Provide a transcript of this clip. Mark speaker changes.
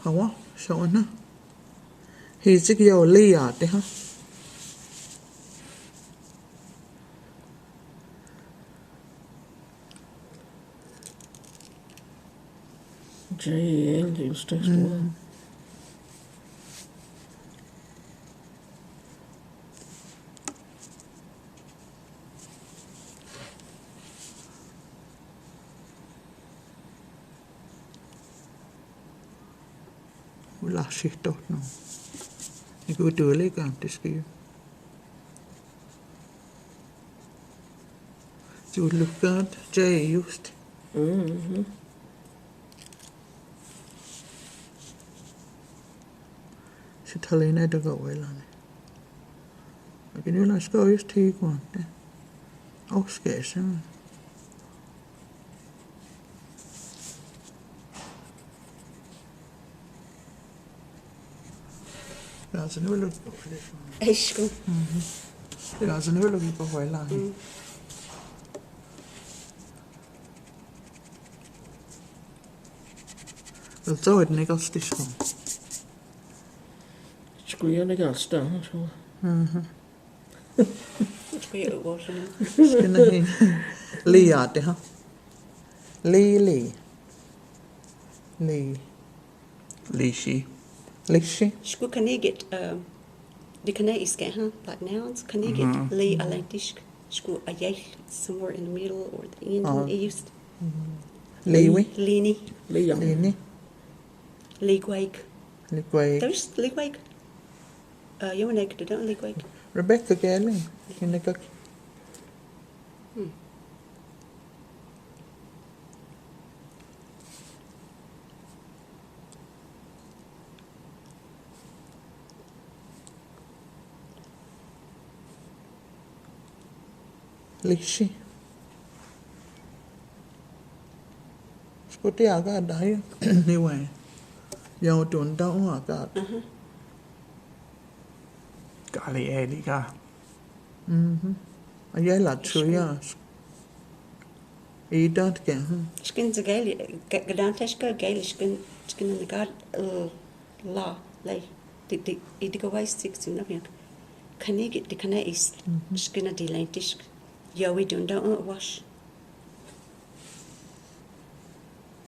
Speaker 1: Hawa, såna. Hisik jag lia det ha.
Speaker 2: JL, det er jo størst ord.
Speaker 1: Ulla shit då nu. Det går dåligt det skriver. Du lukkar J just. Så Helena det går eller nej. Jeg kan jo lade skå just til gående. Og skal jeg simpelthen. Det er altså nu lukket på det.
Speaker 3: Æsken.
Speaker 1: Det er altså nu lukket på højlandet. Så er den ikke også det skål.
Speaker 2: Skulle jeg ikke have større, så?
Speaker 3: Skulle jeg over sådan
Speaker 1: Skinner hen. Lige det her. Lige.
Speaker 3: Skulle kan ikke det kanadiske her, like nouns, kan ikke lige atlantisk. Skulle jeg somewhere in the middle or the end and east.
Speaker 1: Lewi.
Speaker 3: Lini.
Speaker 1: Lini.
Speaker 3: Ligwake.
Speaker 1: Ligwake.
Speaker 3: There's Ligwake. You and I could do Ligwake.
Speaker 1: Rebecca Gelling. Hende godt. Lishi. Skulle det agad dig? Anyway. Jeg var dund der agad.
Speaker 4: Gali Eliga.
Speaker 1: Og jeg lader tøjer. I dat gerne.
Speaker 3: Skin the gali, gadanteska gali skin the god la lay. Det går vejs til sådan noget. Kan ikke det kan ikke skin the atlantisk. Ja, vi don't wash.